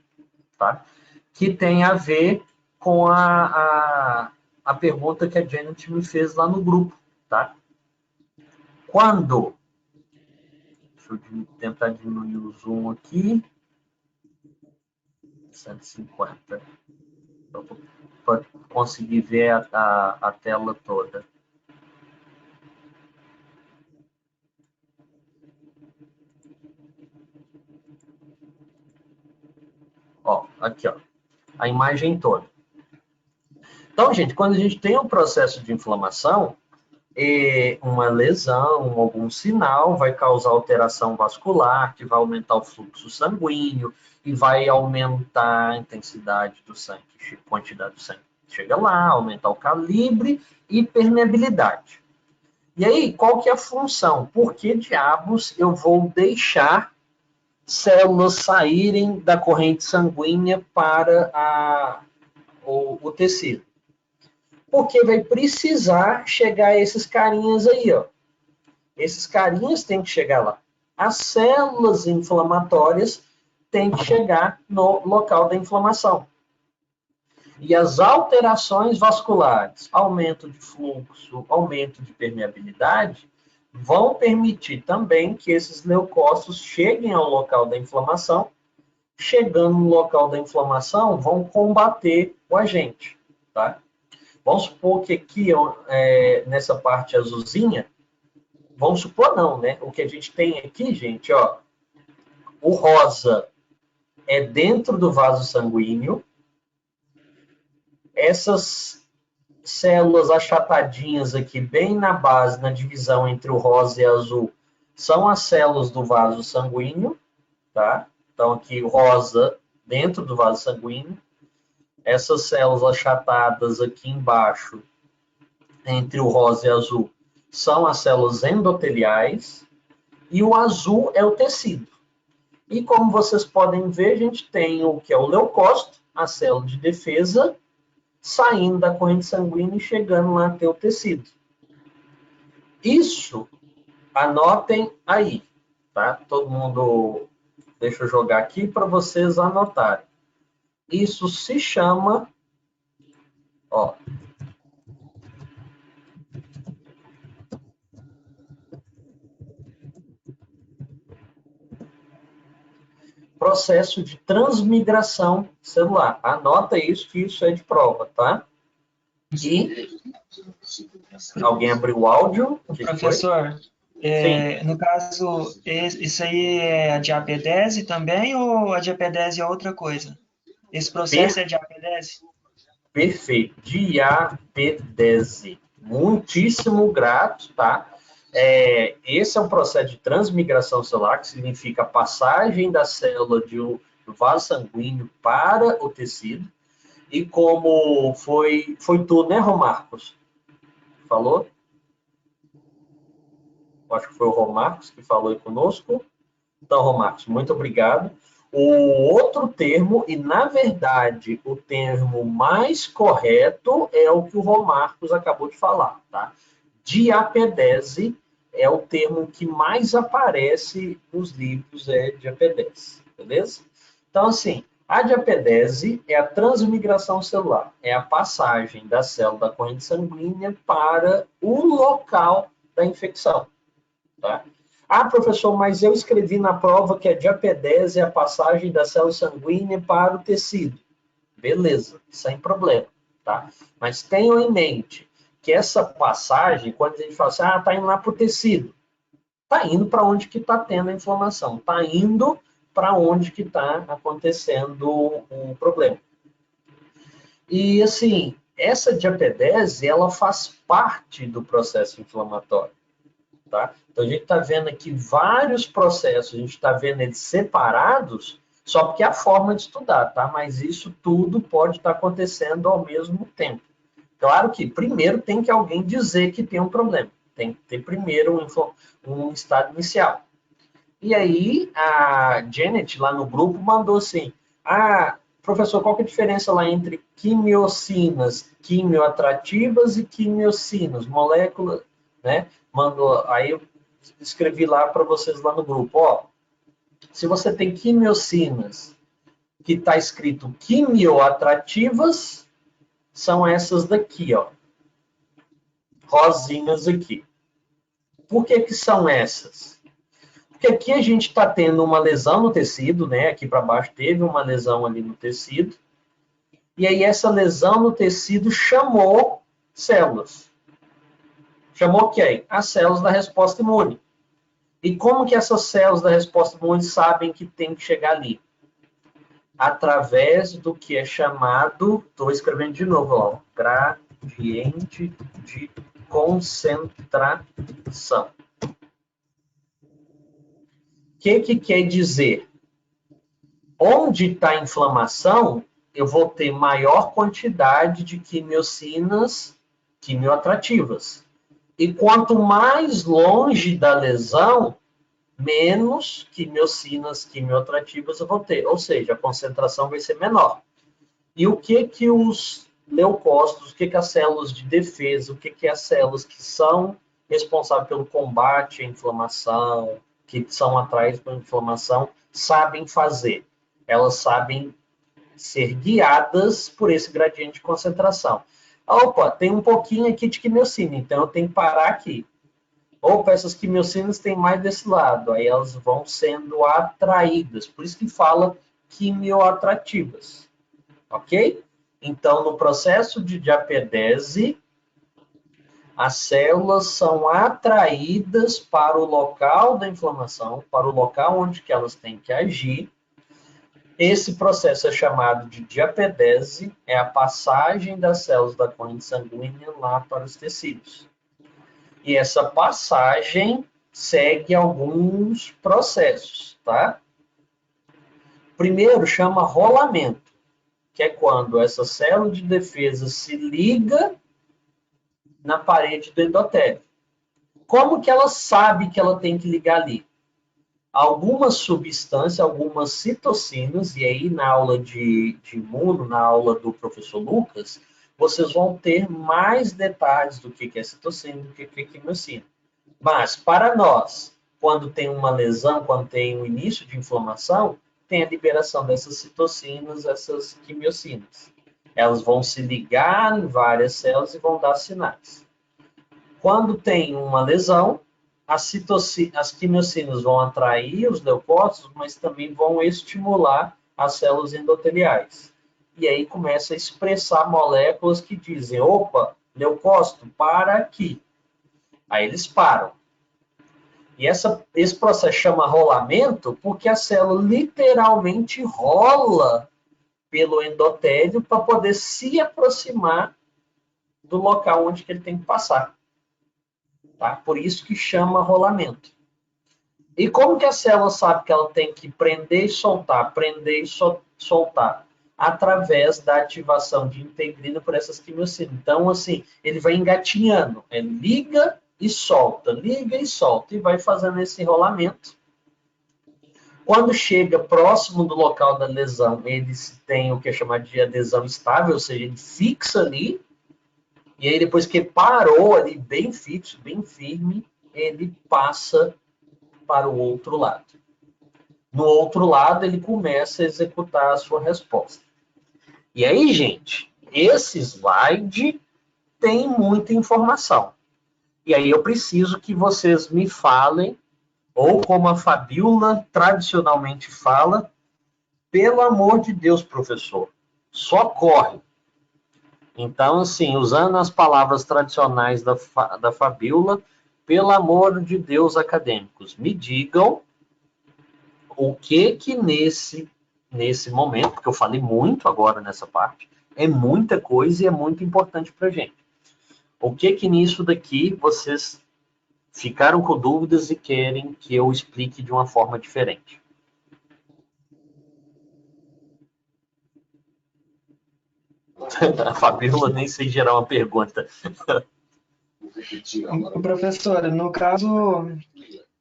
Tá? Que tem a ver com a pergunta que a Janet me fez lá no grupo. Tá? Quando... Deixa eu tentar diminuir o zoom aqui. 150. Para conseguir ver a tela toda. Ó, aqui, ó, a imagem toda. Então, gente, quando a gente tem um processo de inflamação, uma lesão, algum sinal vai causar alteração vascular, que vai aumentar o fluxo sanguíneo e vai aumentar a intensidade do sangue, a quantidade do sangue. Chega lá, aumentar o calibre e permeabilidade. E aí, qual que é a função? Por que diabos eu vou deixar células saírem da corrente sanguínea para o tecido? Porque vai precisar chegar a esses carinhas aí, ó. Esses carinhas têm que chegar lá. As células inflamatórias têm que chegar no local da inflamação. E as alterações vasculares, aumento de fluxo, aumento de permeabilidade, vão permitir também que esses leucócitos cheguem ao local da inflamação. Chegando no local da inflamação, vão combater o agente, tá? Vamos supor que aqui, nessa parte azulzinha, vamos supor não, né? O que a gente tem aqui, gente, ó, o rosa é dentro do vaso sanguíneo. Essas células achatadinhas aqui, bem na base, na divisão entre o rosa e azul, são as células do vaso sanguíneo, tá? Então, aqui, o rosa dentro do vaso sanguíneo. Essas células achatadas aqui embaixo, entre o rosa e o azul, são as células endoteliais. E o azul é o tecido. E como vocês podem ver, a gente tem o que é o leucócito, a célula de defesa, saindo da corrente sanguínea e chegando lá até o tecido. Isso, anotem aí, tá? Todo mundo, deixa eu jogar aqui para vocês anotarem. Isso se chama, ó, processo de transmigração celular. Anota isso, que isso é de prova, tá? E alguém abriu o áudio? Professor, no caso, isso aí é a diapedese também ou a diapedese é outra coisa? Esse processo é diapedese? Perfeito, diapedese. Muitíssimo grato, tá? Esse é um processo de transmigração celular, que significa a passagem da célula do vaso sanguíneo para o tecido. E como foi tu, né, Romarcos? Falou? Acho que foi o Romarcos que falou aí conosco. Então, Romarcos, muito obrigado. O outro termo, e na verdade o termo mais correto, é o que o Romarcos acabou de falar, tá? Diapedese é o termo que mais aparece nos livros, diapedese, beleza? Então, assim, a diapedese é a transmigração celular, é a passagem da célula da corrente sanguínea para o local da infecção, tá? Ah, professor, mas eu escrevi na prova que a diapedese é a passagem da célula sanguínea para o tecido. Beleza, sem problema, tá? Mas tenham em mente que essa passagem, quando a gente fala assim, tá indo lá para o tecido, tá indo para onde que está tendo a inflamação, tá indo para onde que está acontecendo o problema. E, assim, essa diapedese, ela faz parte do processo inflamatório. Tá? Então, a gente está vendo aqui vários processos, a gente está vendo eles separados, só porque é a forma de estudar, tá? Mas isso tudo pode estar acontecendo ao mesmo tempo. Claro que primeiro tem que alguém dizer que tem um problema, tem que ter primeiro um estado inicial. E aí, a Janet, lá no grupo, mandou assim, professor, qual que é a diferença lá entre quimiocinas, quimioatrativas e quimiocinas, moléculas, né? Mandou, aí eu escrevi lá para vocês lá no grupo, ó, se você tem quimiocinas que está escrito quimioatrativas, são essas daqui, ó, rosinhas aqui. Por que são essas? Porque aqui a gente está tendo uma lesão no tecido, né? Aqui para baixo teve uma lesão ali no tecido. E aí essa lesão no tecido chamou células. Chamou quem? As células da resposta imune. E como que essas células da resposta imune sabem que tem que chegar ali? Através do que é chamado, estou escrevendo de novo, ó, gradiente de concentração. O que quer dizer? Onde está a inflamação, eu vou ter maior quantidade de quimiocinas quimioatrativas. E quanto mais longe da lesão, menos quimiocinas quimioatrativas eu vou ter. Ou seja, a concentração vai ser menor. E o que os leucócitos, o que as células de defesa, o que as células que são responsáveis pelo combate à inflamação, que são atraídas pela inflamação, sabem fazer? Elas sabem ser guiadas por esse gradiente de concentração. Opa, tem um pouquinho aqui de quimiocina, então eu tenho que parar aqui. Opa, essas quimiocinas têm mais desse lado, aí elas vão sendo atraídas, por isso que fala quimioatrativas, ok? Então, no processo de diapedese, as células são atraídas para o local da inflamação, para o local onde que elas têm que agir. Esse processo é chamado de diapedese, é a passagem das células da corrente sanguínea lá para os tecidos. E essa passagem segue alguns processos, tá? Primeiro chama rolamento, que é quando essa célula de defesa se liga na parede do endotélio. Como que ela sabe que ela tem que ligar ali? Algumas substâncias, algumas citocinas, e aí na aula de imuno, na aula do professor Lucas, vocês vão ter mais detalhes do que é citocina, do que é quimiocina. Mas, para nós, quando tem uma lesão, quando tem um início de inflamação, tem a liberação dessas citocinas, essas quimiocinas. Elas vão se ligar em várias células e vão dar sinais. Quando tem uma lesão, as quimiocinas vão atrair os leucócitos, mas também vão estimular as células endoteliais. E aí começa a expressar moléculas que dizem, opa, leucócito, para aqui. Aí eles param. E esse processo chama rolamento porque a célula literalmente rola pelo endotélio para poder se aproximar do local onde que ele tem que passar. Tá? Por isso que chama rolamento. E como que a célula sabe que ela tem que prender e soltar, prender e soltar? Através da ativação de integrina por essas quimiocinas. Então, assim, ele vai engatinhando. Ele liga e solta, e vai fazendo esse rolamento. Quando chega próximo do local da lesão, ele tem o que é chamado de adesão estável, ou seja, ele fixa ali, e aí depois que parou ali bem fixo, bem firme, ele passa para o outro lado. No outro lado, ele começa a executar a sua resposta. E aí, gente, esse slide tem muita informação. E aí eu preciso que vocês me falem, ou como a Fabiola tradicionalmente fala, pelo amor de Deus, professor, socorre. Então, assim, usando as palavras tradicionais da Fabiola, pelo amor de Deus, acadêmicos, me digam o que nesse momento, porque eu falei muito agora nessa parte, é muita coisa e é muito importante para a gente. O que nisso daqui vocês ficaram com dúvidas e querem que eu explique de uma forma diferente? A Fabiola nem sei gerar uma pergunta. Professora, no caso,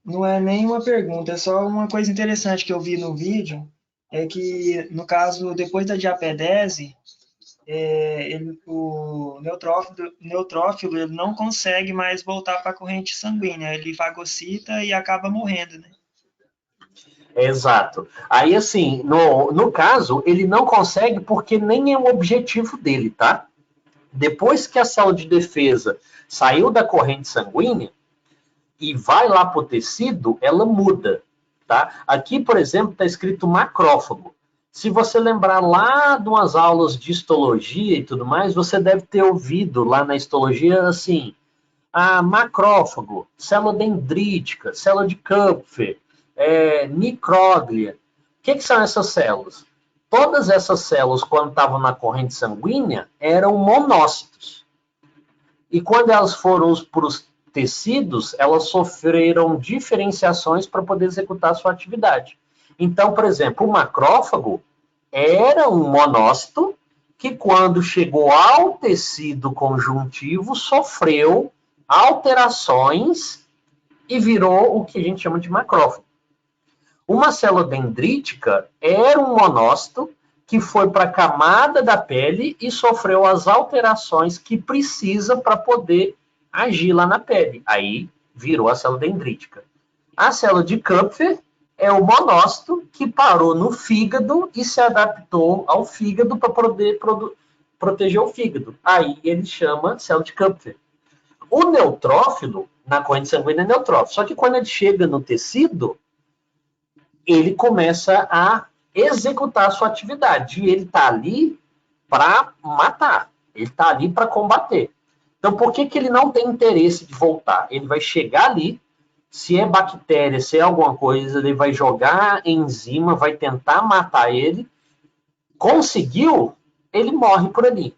não é nem uma pergunta, é só uma coisa interessante que eu vi no vídeo, é que, no caso, depois da diapedese, o neutrófilo ele não consegue mais voltar para a corrente sanguínea, ele fagocita e acaba morrendo, né? Exato. Aí, assim, no caso, ele não consegue porque nem é o objetivo dele, tá? Depois que a célula de defesa saiu da corrente sanguínea e vai lá para o tecido, ela muda, tá? Aqui, por exemplo, está escrito macrófago. Se você lembrar lá de umas aulas de histologia e tudo mais, você deve ter ouvido lá na histologia, assim, macrófago, célula dendrítica, célula de Kupfer, micróglia. O que são essas células? Todas essas células, quando estavam na corrente sanguínea, eram monócitos. E quando elas foram para os tecidos, elas sofreram diferenciações para poder executar a sua atividade. Então, por exemplo, o macrófago era um monócito que, quando chegou ao tecido conjuntivo, sofreu alterações e virou o que a gente chama de macrófago. Uma célula dendrítica era um monócito que foi para a camada da pele e sofreu as alterações que precisa para poder agir lá na pele. Aí virou a célula dendrítica. A célula de Kupfer é o monócito que parou no fígado e se adaptou ao fígado para poder proteger o fígado. Aí ele chama célula de Kupfer. O neutrófilo, na corrente sanguínea, é neutrófilo. Só que quando ele chega no tecido, ele começa a executar a sua atividade. E ele está ali para matar. Ele está ali para combater. Então, por que ele não tem interesse de voltar? Ele vai chegar ali, se é bactéria, se é alguma coisa, ele vai jogar enzima, vai tentar matar ele. Conseguiu, ele morre por ali.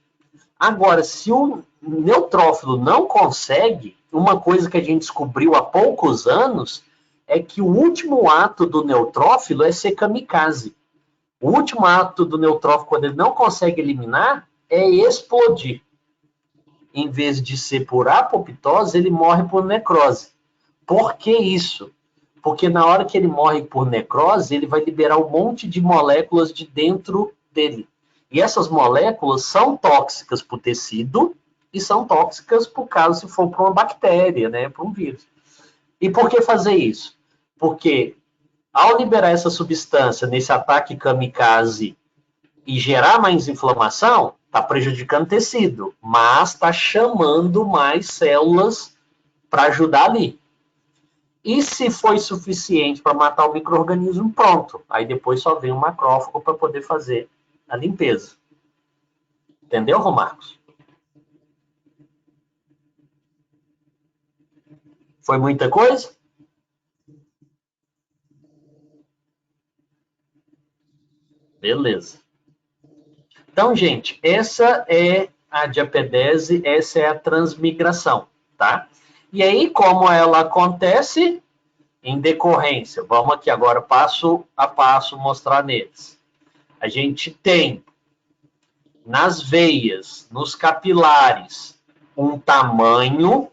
Agora, se o neutrófilo não consegue, uma coisa que a gente descobriu há poucos anos é que o último ato do neutrófilo é ser kamikaze. O último ato do neutrófilo, quando ele não consegue eliminar, é explodir. Em vez de ser por apoptose, ele morre por necrose. Por que isso? Porque na hora que ele morre por necrose, ele vai liberar um monte de moléculas de dentro dele. E essas moléculas são tóxicas para o tecido e são tóxicas por caso se for para uma bactéria, né, para um vírus. E por que fazer isso? Porque Ao liberar essa substância nesse ataque kamikaze e gerar mais inflamação, está prejudicando o tecido, mas está chamando mais células para ajudar ali. E se foi suficiente para matar o micro-organismo, pronto. Aí depois só vem o macrófago para poder fazer a limpeza. Entendeu, Romarcos? Foi muita coisa? Beleza. Então, gente, essa é a diapedese, essa é a transmigração, tá? E aí, como ela acontece? Em decorrência, vamos aqui agora passo a passo mostrar neles. A gente tem nas veias, nos capilares, um tamanho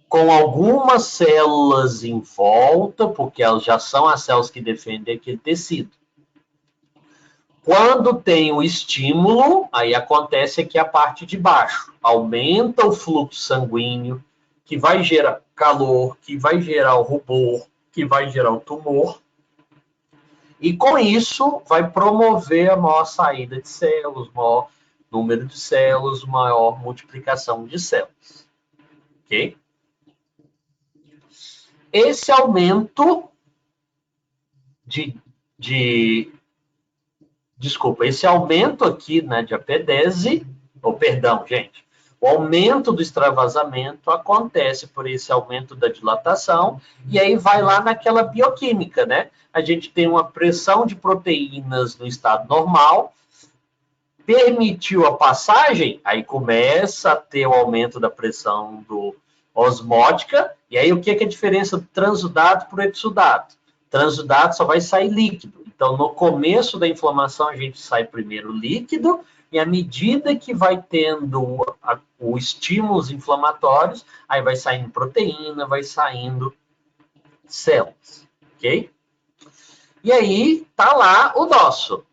com algumas células em volta, porque elas já são as células que defendem aquele tecido. Quando tem o estímulo, aí acontece aqui a parte de baixo. Aumenta o fluxo sanguíneo, que vai gerar calor, que vai gerar o rubor, que vai gerar o tumor. E com isso, vai promover a maior saída de células, maior número de células, maior multiplicação de células. Ok? Esse aumento esse aumento aqui, né, de apedese, perdão, gente, o aumento do extravasamento acontece por esse aumento da dilatação e aí vai lá naquela bioquímica, né? A gente tem uma pressão de proteínas no estado normal, permitiu a passagem, aí começa a ter o aumento da pressão osmótica, e aí o que é a diferença do transudado para o exudato? Transudado só vai sair líquido. Então, no começo da inflamação, a gente sai primeiro líquido, e à medida que vai tendo os estímulos inflamatórios, aí vai saindo proteína, vai saindo células, ok? E aí, tá lá o nosso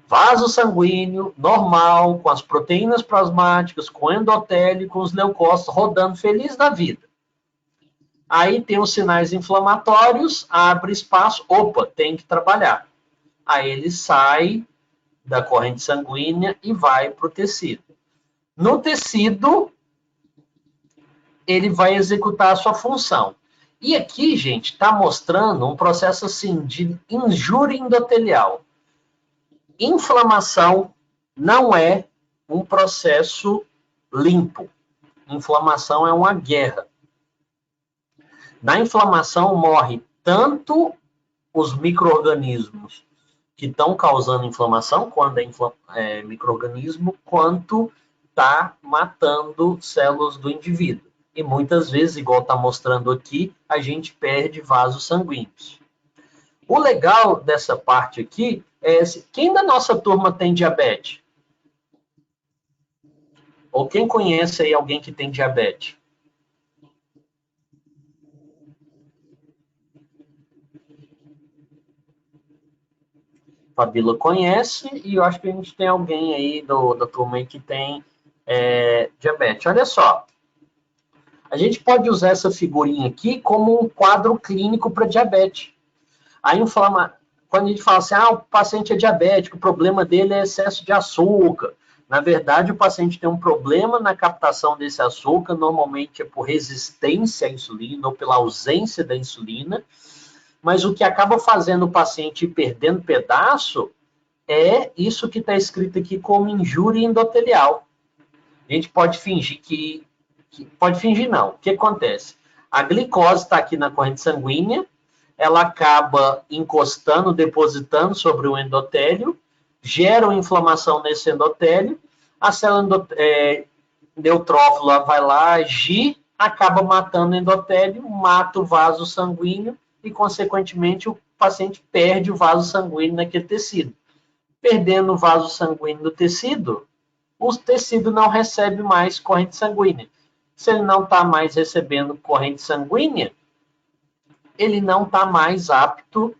vaso sanguíneo normal, com as proteínas plasmáticas, com o endotélio, com os leucócitos, rodando feliz da vida. Aí tem os sinais inflamatórios, abre espaço, opa, tem que trabalhar. Aí ele sai da corrente sanguínea e vai para o tecido. No tecido, ele vai executar a sua função. E aqui, gente, está mostrando um processo assim de injúria endotelial. Inflamação não é um processo limpo. Inflamação é uma guerra. Na inflamação morre tanto os micro-organismos que estão causando inflamação, quando é micro-organismo, quanto está matando células do indivíduo. E muitas vezes, igual está mostrando aqui, a gente perde vasos sanguíneos. O legal dessa parte aqui é quem da nossa turma tem diabetes? Ou quem conhece aí alguém que tem diabetes? Fabíola conhece e eu acho que a gente tem alguém aí da turma aí que tem diabetes. Olha só, a gente pode usar essa figurinha aqui como um quadro clínico para diabetes. Quando a gente fala assim, o paciente é diabético, o problema dele é excesso de açúcar. Na verdade, o paciente tem um problema na captação desse açúcar, normalmente é por resistência à insulina ou pela ausência da insulina. Mas o que acaba fazendo o paciente ir perdendo pedaço é isso que está escrito aqui como injúria endotelial. A gente pode fingir pode fingir não. O que acontece? A glicose está aqui na corrente sanguínea, ela acaba encostando, depositando sobre o endotélio, gera uma inflamação nesse endotélio, a célula neutrófila vai lá agir, acaba matando o endotélio, mata o vaso sanguíneo, e, consequentemente, o paciente perde o vaso sanguíneo naquele tecido. Perdendo o vaso sanguíneo do tecido, o tecido não recebe mais corrente sanguínea. Se ele não está mais recebendo corrente sanguínea, ele não está mais apto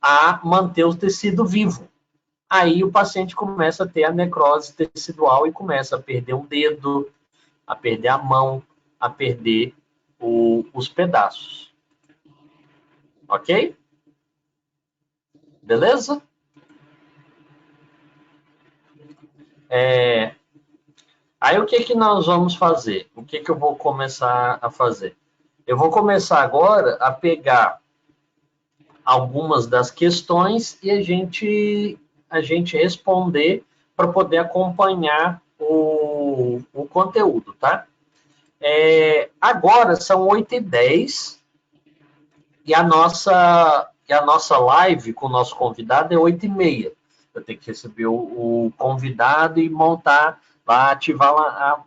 a manter o tecido vivo. Aí o paciente começa a ter a necrose tecidual e começa a perder um dedo, a perder a mão, a perder os pedaços. Ok? Beleza? Aí o que nós vamos fazer? O que eu vou começar a fazer? Eu vou começar agora a pegar algumas das questões e a gente responder para poder acompanhar o conteúdo, tá? Agora são 8h10 e a nossa live com o nosso convidado é 8h30. Eu tenho que receber o convidado e montar, lá, ativar lá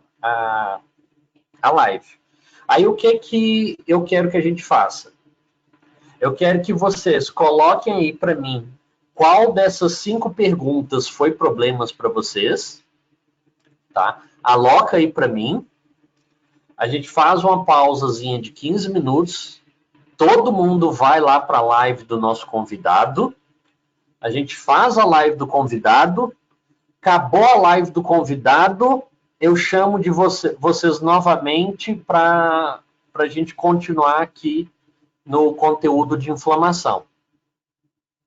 a live. Aí o que eu quero que a gente faça? Eu quero que vocês coloquem aí para mim qual dessas 5 perguntas foi problemas para vocês, tá? Aloca aí para mim. A gente faz uma pausazinha de 15 minutos. Todo mundo vai lá para a live do nosso convidado. A gente faz a live do convidado. Acabou a live do convidado, eu chamo de vocês novamente para a gente continuar aqui no conteúdo de inflamação.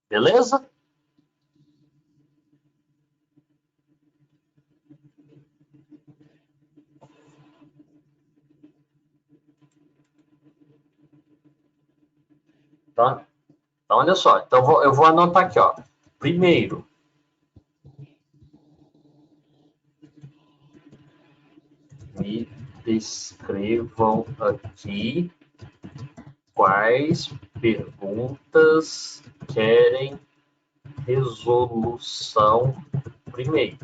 Beleza? Então olha só. Então, eu vou anotar aqui, ó. Primeiro, me descrevam aqui quais perguntas querem resolução primeiro.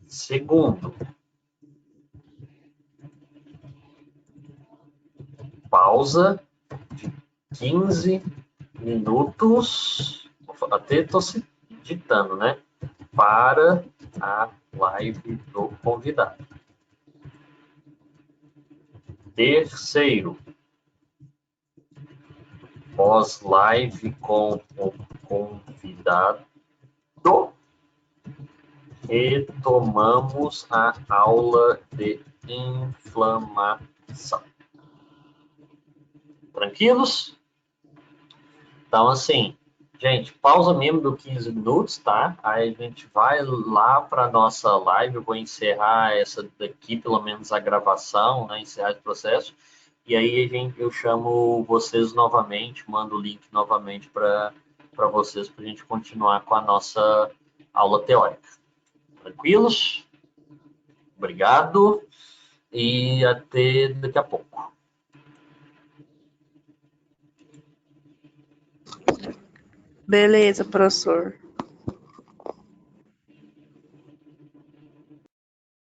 Segundo, pausa de 15 minutos, até estou ditando, né? Para a live do convidado. Terceiro, pós-live com o convidado, retomamos a aula de inflamação. Tranquilos? Então, assim, gente, pausa mesmo do 15 minutos, tá? Aí a gente vai lá para a nossa live. Eu vou encerrar essa daqui, pelo menos a gravação, né? Encerrar esse processo. E aí eu chamo vocês novamente, mando o link novamente para vocês, para a gente continuar com a nossa aula teórica. Tranquilos? Obrigado e até daqui a pouco. Beleza, professor.